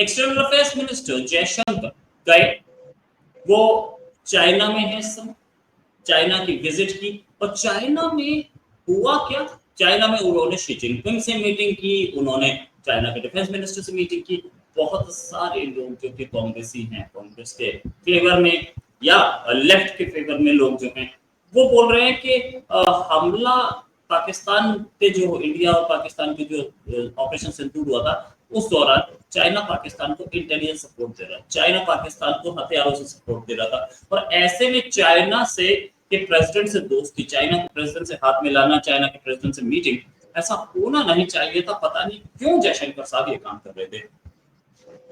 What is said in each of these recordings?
External affairs minister Jaishankar गए, वो China में है इस समय, चाइना की विजिट की। और चाइना में हुआ क्या, चाइना में उन्होंने शी जिनपिंग से मीटिंग की, उन्होंने चाइना के डिफेंस मिनिस्टर से मीटिंग की। बहुत सारे लोग जो कि कांग्रेसी हैं, कांग्रेस के फेवर में या लेफ्ट के फेवर में लोग जो हैं, वो बोल रहे हैं कि हमला पाकिस्तान पे जो इंडिया और पाकिस्तान के जो ऑपरेशन सिंदूर हुआ था, उस दौरान चाइना पाकिस्तान को इंटेलिजेंस सपोर्ट दे रहा है, चाइना पाकिस्तान को हथियारों से सपोर्ट दे रहा था। और ऐसे में चाइना से के प्रेसिडेंट से दोस्ती, चाइना के प्रेसिडेंट से हाथ मिलाना, चाइना के प्रेसिडेंट से मीटिंग, ऐसा होना नहीं चाहिए था। पता नहीं क्यों जयशंकर साहब ये काम कर रहे थे।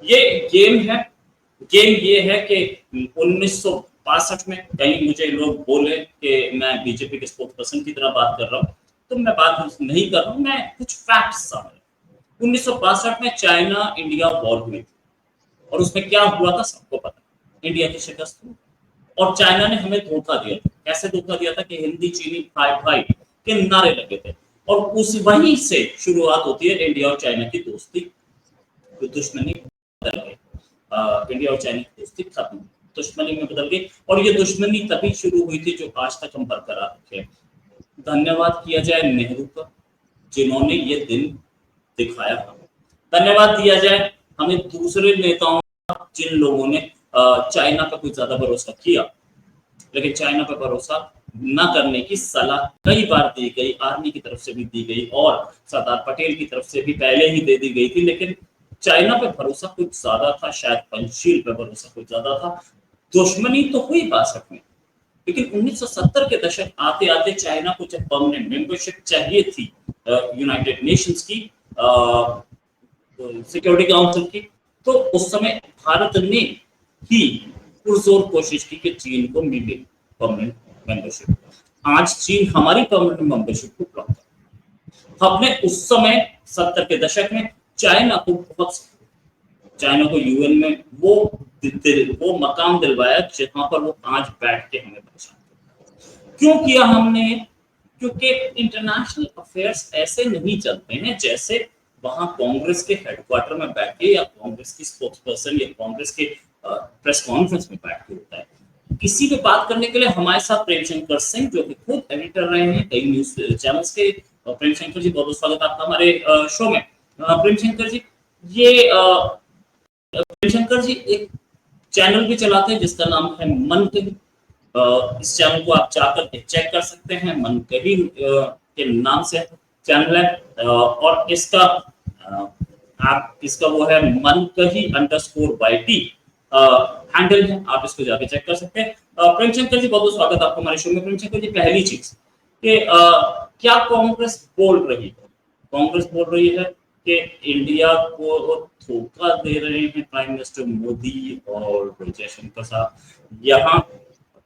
ये गेम है। गेम ये है कि 1962 में कहीं मुझे लोग बोले कि मैं बीजेपी के स्पोक्स पर्सन की तरह बात कर रहा हूँ, तो मैं बात नहीं कर रहा हूँ, मैं कुछ फैक्ट्स सामने। 1962 में चाइना इंडिया वॉर हुई थी और उसमें क्या हुआ था सबको पता, इंडिया की शिकस्त हुई और चाइना ने हमें धोखा दिया था। कैसे धोखा दिया था कि हिंदी चीनी भाई भाई के नारे लगे थे और उस वहीं से शुरुआत होती है इंडिया और चाइना की दोस्ती, दुश्मनी बदल गई। इंडिया और चाइना की दोस्ती खत्म, दुश्मनी में बदल गई और ये दुश्मनी तभी शुरू हुई थी जो आज तक हम बरकरार रखे। धन्यवाद किया जाए नेहरू का, जिन्होंने ये दिन दिखाया हमें। धन्यवाद दिया जाए हमें दूसरे नेताओं, जिन लोगों ने चाइना पर कुछ ज्यादा भरोसा किया, लेकिन चाइना पर भरोसा न करने की सलाह कई बार दी गई, आर्मी की तरफ से भी दी गई और सरदार पटेल की तरफ से भी पहले ही दे दी गई थी। लेकिन चाइना पे भरोसा कुछ ज्यादा था, शायद पंचशील पे भरोसा कुछ ज्यादा था। दुश्मनी तो हुई 62 में, लेकिन 1970 के दशक आते आते चाइना को जब परमानेंट मेंबरशिप चाहिए थी यूनाइटेड नेशंस की, सिक्योरिटी काउंसिल की, तो उस समय भारत ने ही पुरजोर कोशिश की कि चीन को मिले परमानेंट मेंबरशिप। आज चीन हमारी परमानेंट मेंबरशिप को ब्लॉक कर। हमने उस समय 70 के दशक में चाइना को यूएन में वो मकाम दिलवाया जहां पर वो आज बैठ के हमें परेशान करता। क्यों किया हमने? क्योंकि इंटरनेशनल अफेयर्स ऐसे नहीं चलते हैं जैसे वहां कांग्रेस के हेडक्वार्टर में बैठ के या कांग्रेस की स्पोक्स पर्सन या कांग्रेस के प्रेस कॉन्फ्रेंस में बैठ के होता है। किसी भी बात करने के लिए हमारे साथ प्रेमशंकर सिंह, जो कि खुद एडिटर रहे हैं कई न्यूज चैनल्स के। प्रेमशंकर जी, बहुत बहुत स्वागत आपका हमारे शो में। प्रेमशंकर जी, ये प्रेमशंकर जी एक चैनल भी चलाते हैं जिसका नाम है मन कही। इस चैनल को आप जाकर चेक कर सकते हैं, मन कही के नाम से चैनल है। और इसका वो है मन कही _YT हैंडल है, आप इसको जाके चेक कर सकते हैं। प्रेमशंकर जी, बहुत बहुत स्वागत आपको हमारे शो में। प्रेमशंकर जी, पहली चीज कि क्या कांग्रेस बोल रही है कि इंडिया को धोखा दे रहे हैं प्राइम मिनिस्टर मोदी और जयशंकर साहब? यहाँ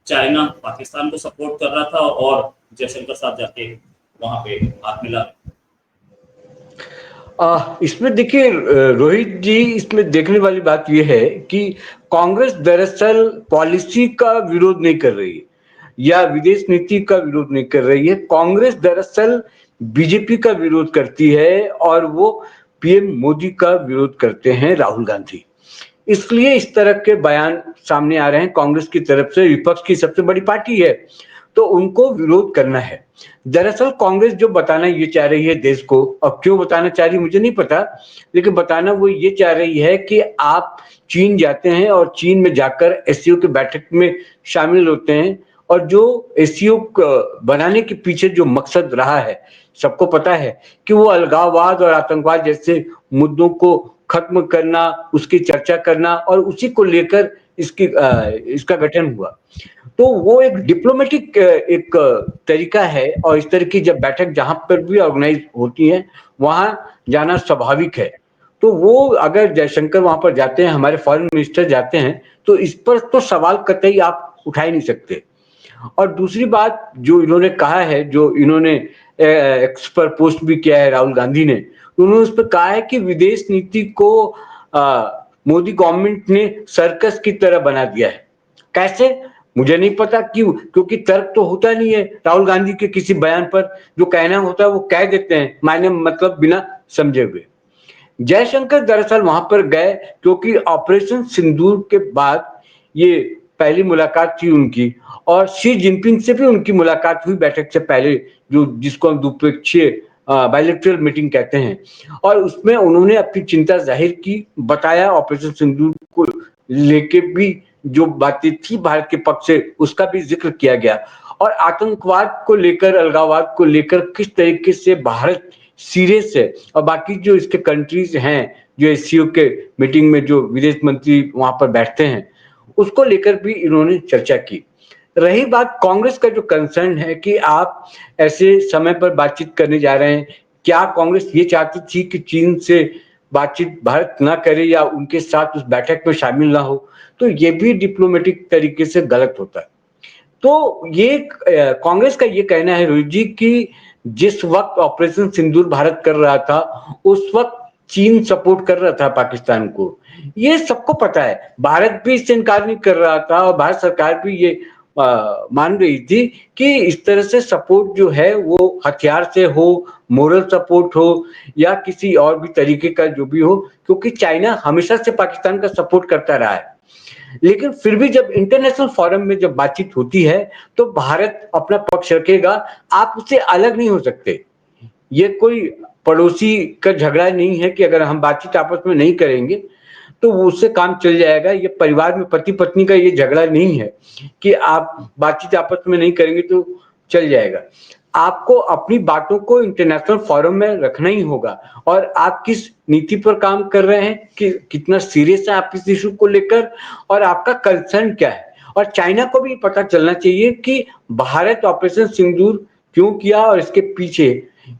चाइना पाकिस्तान को सपोर्ट कर रहा था और जयशंकर साहब जाके वहां पे हाथ मिला। इसमें देखिए रोहित जी, इसमें देखने वाली बात यह है कि कांग्रेस दरअसल पॉलिसी का विरोध नहीं कर रही है या विदेश नीति का विरोध नहीं कर रही है। कांग्रेस दरअसल बीजेपी का विरोध करती है और वो पीएम मोदी का विरोध करते हैं, राहुल गांधी। इसलिए इस तरह के बयान सामने आ रहे हैं कांग्रेस की तरफ से। विपक्ष की सबसे बड़ी पार्टी है तो उनको विरोध करना है। दरअसल कांग्रेस जो बताना ये चाह रही है देश को, अब क्यों बताना चाह रही है मुझे नहीं पता, लेकिन बताना वो ये चाह रही है कि आप चीन जाते हैं और चीन में जाकर एससीओ की बैठक में शामिल होते हैं और जो एससीओ बनाने के पीछे जो मकसद रहा है सबको पता है कि वो अलगाववाद और आतंकवाद जैसे मुद्दों को खत्म करना, उसकी चर्चा करना और उसी को लेकर इसका गठन हुआ। तो वो एक डिप्लोमेटिक एक तरीका है और इस तरह की जब बैठक जहां पर भी ऑर्गेनाइज होती है वहां जाना स्वाभाविक है। तो वो अगर जयशंकर वहां पर जाते हैं, हमारे फॉरेन मिनिस्टर जाते हैं, तो इस पर तो सवाल कतई आप उठा ही नहीं सकते। और दूसरी बात जो इन्होंने कहा है, जो इन्होंने एक्स पर पोस्ट भी किया है राहुल गांधी ने, उन्होंने उस पर कहा है कि विदेश नीति को मोदी गवर्नमेंट ने सर्कस की तरह बना दिया है। कैसे मुझे नहीं पता, क्यों? क्योंकि तर्क तो होता नहीं है राहुल गांधी के किसी बयान पर। जो कहना होता है वो कह देते हैं, मायने मतलब बिना समझे हुए। जयशंकर दरअसल वहां पर गए क्योंकि ऑपरेशन सिंदूर के बाद ये पहली मुलाकात थी उनकी, और शी जिनपिंग से भी उनकी मुलाकात हुई बैठक से पहले, जो जिसको हम द्विपक्षीय बायलैटरल मीटिंग कहते हैं, और उसमें उन्होंने अपनी चिंता जाहिर की, बताया ऑपरेशन सिंदूर को लेके भी जो बातें थी भारत के पक्ष से उसका भी जिक्र किया गया, और आतंकवाद को लेकर, अलगाववाद को लेकर किस तरीके से भारत सीरियस है, और बाकी जो इसके कंट्रीज हैं जो एससीओ के मीटिंग में जो विदेश मंत्री वहां पर बैठते हैं, उसको लेकर भी इन्होंने चर्चा की। रही बात कांग्रेस का जो कंसर्न है कि आप ऐसे समय पर बातचीत करने जा रहे हैं, क्या कांग्रेस ये चाहती थी कि चीन से बातचीत भारत ना करे या उनके साथ उस बैठक में शामिल ना हो, तो ये भी डिप्लोमेटिक तरीके से गलत होता है। तो ये कांग्रेस का ये कहना है रोहित जी कि जिस वक्त ऑपरेशन सिंदूर भारत कर रहा था उस वक्त चीन सपोर्ट कर रहा था पाकिस्तान को, ये सबको पता है, भारत भी इससे इनकार नहीं कर रहा था और भारत सरकार भी ये मान रही थी कि इस तरह से सपोर्ट जो है वो हथियार से हो, मोरल सपोर्ट हो या किसी और भी तरीके का जो भी हो, क्योंकि चाइना हमेशा से पाकिस्तान का सपोर्ट करता रहा है। लेकिन फिर भी जब इंटरनेशनल फोरम में जब बातचीत होती है तो भारत अपना पक्ष रखेगा, आप उससे अलग नहीं हो सकते। ये कोई पड़ोसी का झगड़ा नहीं है कि अगर हम बातचीत आपस में नहीं करेंगे तो वो उससे काम चल जाएगा। ये परिवार में पति पत्नी का ये झगड़ा नहीं है कि आप बातचीत आपस में नहीं करेंगे तो चल जाएगा। आपको अपनी बातों को इंटरनेशनल फोरम में रखना ही होगा, और आप किस नीति पर काम कर रहे हैं, कि कितना सीरियस है आप इस इशू को लेकर, और आपका कंसर्न क्या है। और चाइना को भी पता चलना चाहिए कि भारत ऑपरेशन सिंदूर क्यों किया और इसके पीछे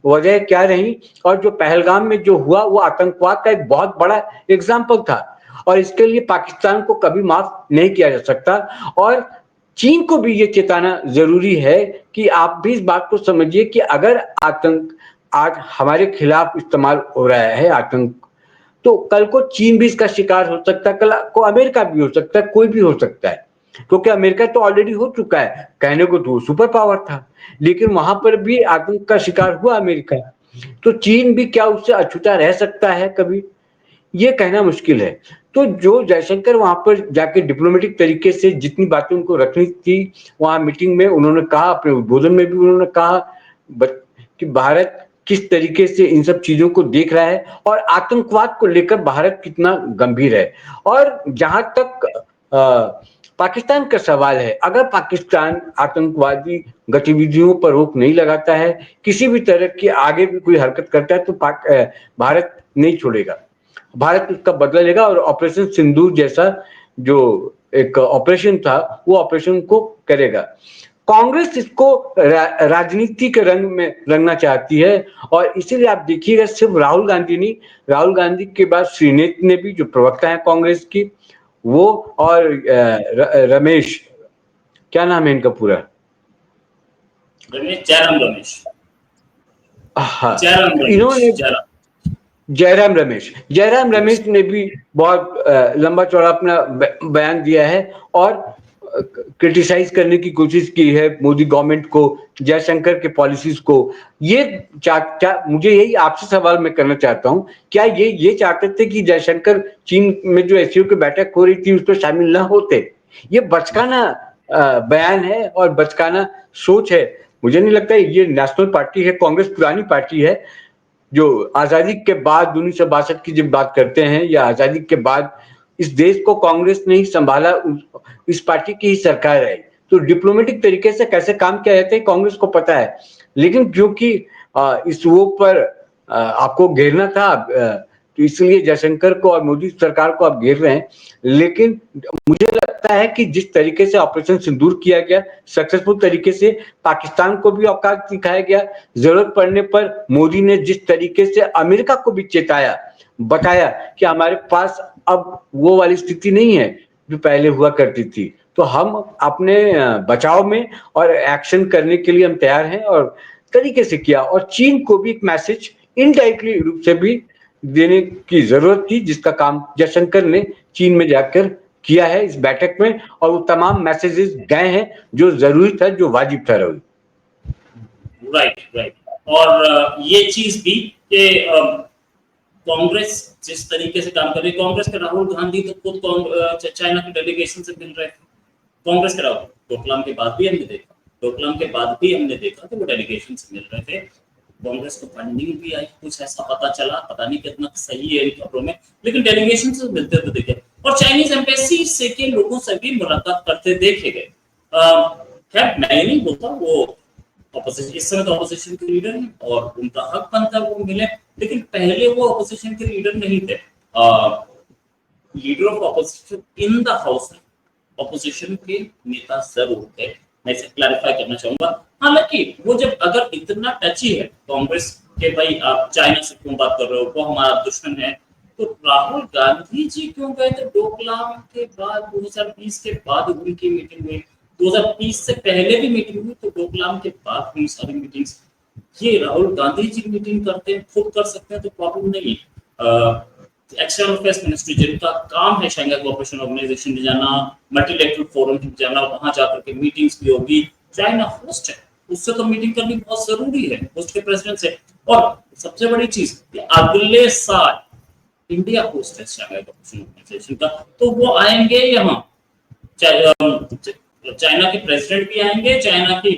वजह क्या रही, और जो पहलगाम में जो हुआ वो आतंकवाद का एक बहुत बड़ा एग्जाम्पल था, और इसके लिए पाकिस्तान को कभी माफ नहीं किया जा सकता। और चीन को भी ये चेताना जरूरी है कि आप भी इस बात को समझिए कि अगर आतंक आज हमारे खिलाफ इस्तेमाल हो रहा है आतंक, तो कल को चीन भी इसका शिकार हो सकता है, कल को अमेरिका भी हो सकता है, कोई भी हो सकता है, क्योंकि अमेरिका तो ऑलरेडी हो चुका है, कहने को तो सुपर पावर था, लेकिन वहां पर भी आतंक का शिकार हुआ अमेरिका, तो चीन भी क्या उससे अछूता रह सकता है कभी, ये कहना मुश्किल है। तो जो जयशंकर वहां पर जाके डिप्लोमेटिक तरीके से जितनी बातें उनको रखनी थी वहां मीटिंग में उन्होंने कहा, अपने उद्बोधन में भी उन्होंने कहा कि भारत किस तरीके से इन सब चीजों को देख रहा है और आतंकवाद को लेकर भारत कितना गंभीर है। और जहां तक पाकिस्तान का सवाल है, अगर पाकिस्तान आतंकवादी गतिविधियों पर रोक नहीं लगाता है, किसी भी तरह की आगे भी कोई हरकत करता है, तो भारत नहीं छोड़ेगा, भारत उसका बदला लेगा और ऑपरेशन सिंदूर जैसा जो एक ऑपरेशन था वो ऑपरेशन को करेगा। कांग्रेस इसको राजनीति के रंग में रंगना चाहती है, और इसीलिए आप देखिएगा सिर्फ राहुल गांधी नहीं, राहुल गांधी के बाद श्रीनेत ने भी, जो प्रवक्ता है कांग्रेस की, वो और रमेश, क्या नाम है इनका पूरा, जयराम रमेश, हाँ, इन्होंने जयराम रमेश ने भी बहुत लंबा चौड़ा अपना बयान दिया है और क्रिटिसाइज करने की कोशिश की है मोदी गवर्नमेंट को, जयशंकर के पॉलिसीज को। ये मुझे यही आपसे सवाल मैं करना चाहता हूं, क्या ये चाहते थे कि जयशंकर चीन में जो एससीओ की बैठक हो रही थी उसमें शामिल ना होते? ये बचकाना बयान है और बचकाना सोच है। मुझे नहीं लगता ये नेशनल पार्टी है, कांग्रेस पुरानी पार्टी है, जो आजादी के बाद 1962 की जब बात करते हैं या आजादी के बाद इस देश को कांग्रेस ने ही संभाला, इस पार्टी की ही सरकार है, तो डिप्लोमेटिक तरीके से कैसे काम किया जाता है कांग्रेस को पता है। लेकिन क्योंकि इस वो पर आपको घेरना था, तो इसलिए जयशंकर को और मोदी सरकार को आप घेर रहे हैं। लेकिन मुझे लगता है कि जिस तरीके से ऑपरेशन सिंदूर किया गया सक्सेसफुल तरीके से, पाकिस्तान को भी औकात दिखाया गया, जरूरत पड़ने पर मोदी ने जिस तरीके से अमेरिका को भी चेताया, बताया कि हमारे पास अब वो वाली स्थिति नहीं है जो पहले हुआ करती थी, तो हम अपने बचाव में और एक्शन करने के लिए हम तैयार हैं, और तरीके से किया। और चीन को भी एक मैसेज इनडायरेक्टली रूप से भी देने की जरूरत थी, जिसका काम जयशंकर ने चीन में जाकर किया है इस बैठक में, और वो तमाम मैसेजेस गए हैं जो जरूरी था, जो वाजिब था। राइट। और ये चीज भी कि कांग्रेस जिस तरीके से काम कर रही है, कांग्रेस के राहुल गांधी तो खुद चाइना के डेलीगेशन से मिल रहे थे। कांग्रेस के राहुल डोकलाम के बाद भी हमने देखा, कि वो डेलीगेशन से मिल रहे थे। कांग्रेस को फंडिंग भी आई, कुछ ऐसा पता चला, पता नहीं कितना सही है इन खबरों में, लेकिन डेलीगेशन से मिलते हुए देखे और चाइनीज एम्बेसी से के लोगों से भी मुलाकात करते देखे गए। खैर मैं नहीं बोलता वो ऑपोजिशन, इस समय तो ऑपोजिशन के लीडर हैं और उनका हक बनता है वो मिले, लेकिन पहले वो ऑपोजिशन के लीडर नहीं थे। Leader of opposition in the house opposition के नेता जरूर थे, मैं इसे क्लैरिफाई करना चाहूंगा। हालांकि वो जब अगर इतना टची है कांग्रेस के, भाई आप चाइना से क्यों बात कर रहे हो, वो हमारा दुश्मन है, तो राहुल गांधी जी क्यों गए थे डोकलाम के बाद? 2020 के बाद उनकी मीटिंग हुई, 2020 से पहले भी मीटिंग हुई, तो डोकलाम के बाद हुई सारी मीटिंग्स। ये राहुल गांधी जी मीटिंग करते हैं, खुद कर सकते हैं तो प्रॉब्लम नहीं है। एक्सटर्नल अफेयर्स मिनिस्ट्री जिनका काम है शंघाई कोऑपरेशन ऑर्गेनाइजेशन में जाना, मल्टीलैटरल फोरम में जाना, वहां जाकर के मीटिंग्स भी होगी। चाइना होस्ट है, उससे तो मीटिंग करनी बहुत जरूरी है, होस्ट के प्रेसिडेंट से। और सबसे बड़ी चीज अगले साल इंडिया होस्ट है शंघाई कोऑपरेशन ऑर्गेनाइजेशन का, तो वो आएंगे यहाँ। चाइना के प्रेसिडेंट भी आएंगे, चाइना की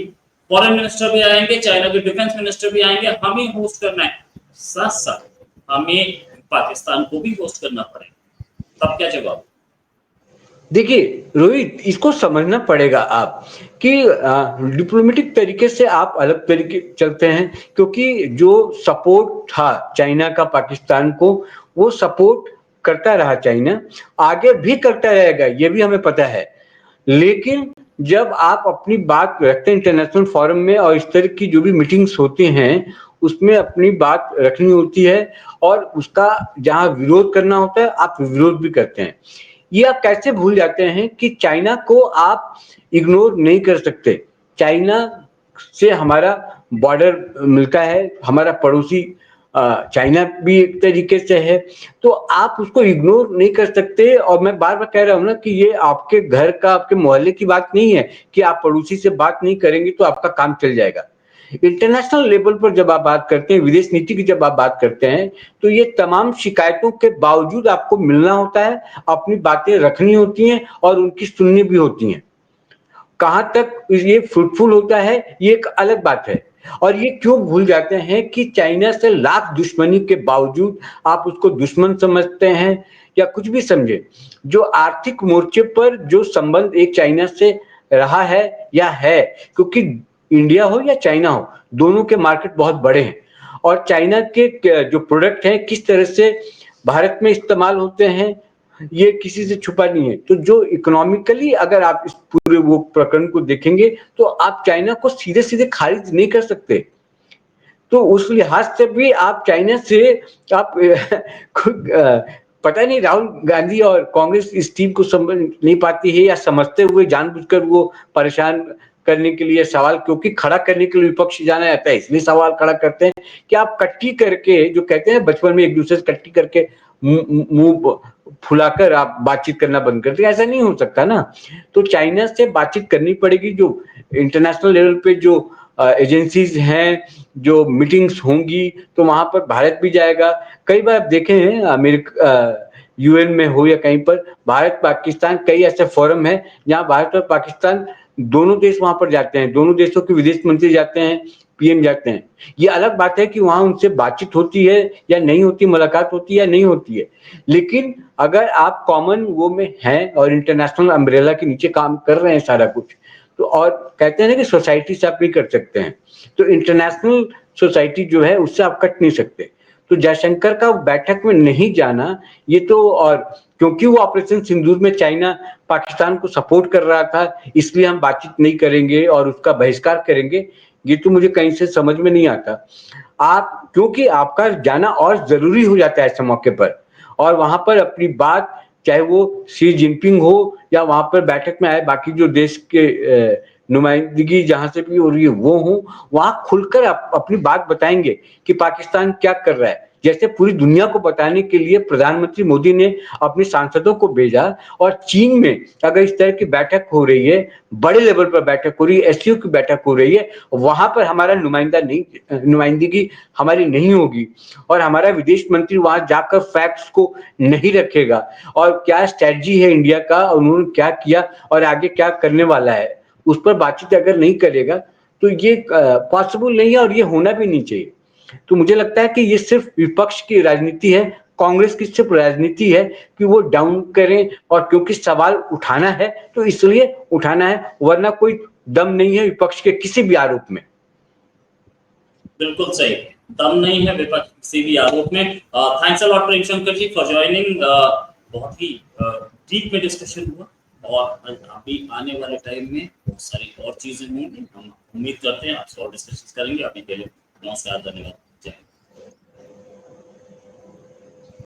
फॉरेन मिनिस्टर भी आएंगे, चाइना के डिफेंस मिनिस्टर भी आएंगे, हमें होस्ट करना है। साथ साथ हमें पाकिस्तान को भी होस्ट करना पड़ेगा, तब क्या जवाब? देखिए रोहित, इसको समझना पड़ेगा आप कि डिप्लोमेटिक तरीके से आप अलग तरीके चलते हैं, क्योंकि जो सपोर्ट था चाइना का पाकिस्तान को, वो सपोर्ट करता रहा चाइना, आगे भी करता रहेगा, ये भी हमें पता है। लेकिन जब आप अपनी बात रखते हैं इंटरनेशनल फोरम में और इस तरह की जो भी मीटिंग्स होती हैं उसमें अपनी बात रखनी होती है और उसका जहां विरोध करना होता है आप विरोध भी करते हैं। ये आप कैसे भूल जाते हैं कि चाइना को आप इग्नोर नहीं कर सकते। चाइना से हमारा बॉर्डर मिलता है, हमारा पड़ोसी चाइना भी एक तरीके से है, तो आप उसको इग्नोर नहीं कर सकते। और मैं बार बार कह रहा हूं ना कि ये आपके घर का, आपके मोहल्ले की बात नहीं है कि आप पड़ोसी से बात नहीं करेंगे तो आपका काम चल जाएगा। इंटरनेशनल लेवल पर जब आप बात करते हैं, विदेश नीति की जब आप बात करते हैं, तो ये तमाम शिकायतों के बावजूद आपको मिलना होता है, अपनी बातें रखनी होती हैं और उनकी सुननी भी होती हैं। कहां तक ये फ्रूटफुल होता है ये एक अलग बात है। और ये क्यों भूल जाते हैं कि चाइना से लाख दुश्मनी के बावजूद आप उसको दुश्मन समझते हैं या कुछ भी समझे, जो आर्थिक मोर्चे पर जो संबंध एक चाइना से रहा है या है, क्योंकि इंडिया हो या चाइना हो, दोनों के मार्केट बहुत बड़े हैं और चाइना के जो प्रोडक्ट हैं किस तरह से भारत में इस्तेमाल होते हैं ये किसी से छुपा नहीं है। तो जो इकोनॉमिकली अगर आप इस पूरे वो प्रकरण को देखेंगे तो आप चाइना को सीधे सीधे खारिज नहीं कर सकते। तो उस लिहाज से भी आप चाइना से आप खुद पता नहीं राहुल गांधी और कांग्रेस इस टीम को समझ नहीं पाती है या समझते हुए जानबूझकर वो परेशान करने के लिए सवाल, क्योंकि खड़ा करने के लिए विपक्ष जाना जाता है, इसलिए सवाल खड़ा करते हैं कि आप कट्टी करके, जो कहते हैं बचपन में एक दूसरे से कट्टी करके मुंह फुलाकर आप बातचीत करना बंद कर दिया, ऐसा नहीं हो सकता ना। तो चाइना से बातचीत करनी पड़ेगी, जो इंटरनेशनल लेवल पे जो एजेंसीज हैं, जो मीटिंग्स होंगी, तो वहां पर भारत भी जाएगा। कई बार आप देखे हैं अमेरिका यूएन में हो या कहीं पर, भारत पाकिस्तान कई ऐसे फोरम है जहां भारत और पाकिस्तान दोनों देश वहां पर जाते हैं, दोनों देशों के विदेश मंत्री जाते हैं, पीएम जाते हैं। ये अलग बात है कि वहां उनसे बातचीत होती है या नहीं होती, मुलाकात होती है या नहीं होती है, लेकिन अगर आप कॉमन वो में हैं और इंटरनेशनल अम्ब्रेला के नीचे काम कर रहे हैं सारा कुछ, तो और कहते हैं ना कि सोसाइटी से आप नहीं कर सकते हैं, तो इंटरनेशनल सोसाइटी जो है उससे आप कट नहीं सकते। तो जयशंकर का बैठक में नहीं जाना ये तो, और क्योंकि वो ऑपरेशन सिंदूर में चाइना पाकिस्तान को सपोर्ट कर रहा था इसलिए हम बातचीत नहीं करेंगे और उसका बहिष्कार करेंगे, ये तो मुझे कहीं से समझ में नहीं आता। आप क्योंकि आपका जाना और जरूरी हो जाता है ऐसे मौके पर, और वहां पर अपनी बात, चाहे वो शी जिनपिंग हो या वहां पर बैठक में आए बाकी जो देश के नुमाइंदगी जहां से भी हो रही है वो हो, वहां खुलकर आप अपनी बात बताएंगे कि पाकिस्तान क्या कर रहा है। जैसे पूरी दुनिया को बताने के लिए प्रधानमंत्री मोदी ने अपने सांसदों को भेजा, और चीन में अगर इस तरह की बैठक हो रही है, बड़े लेवल पर बैठक हो रही है, एससीओ की बैठक हो रही है, वहां पर हमारा नुमाइंदगी हमारी नहीं होगी और हमारा विदेश मंत्री वहां जाकर फैक्ट्स को नहीं रखेगा और क्या स्ट्रेटजी है इंडिया का और उन्होंने क्या किया और आगे क्या करने वाला है, उस पर बातचीत अगर नहीं करेगा तो ये पॉसिबल नहीं है और ये होना भी नहीं चाहिए। तो मुझे लगता है कि ये सिर्फ विपक्ष की राजनीति है, कांग्रेस की सिर्फ राजनीति है कि वो डाउन करें, और क्योंकि सवाल उठाना है तो इसलिए उठाना है, वरना कोई दम नहीं है विपक्ष के किसी भी आरोप में। बिल्कुल सही, दम नहीं है विपक्ष किसी भी आरोप में। Thanks a lot Prem Shankar ji for joining. बहुत ही डीप में डिस्कशन हुआ और अभी आने वाले टाइम में बहुत सारी और चीजें होंगी, हम उम्मीद करते हैं आपसे और डिस्कशन करेंगे। अभी के लिए नमस्कार, धन्यवाद, जय हिंद।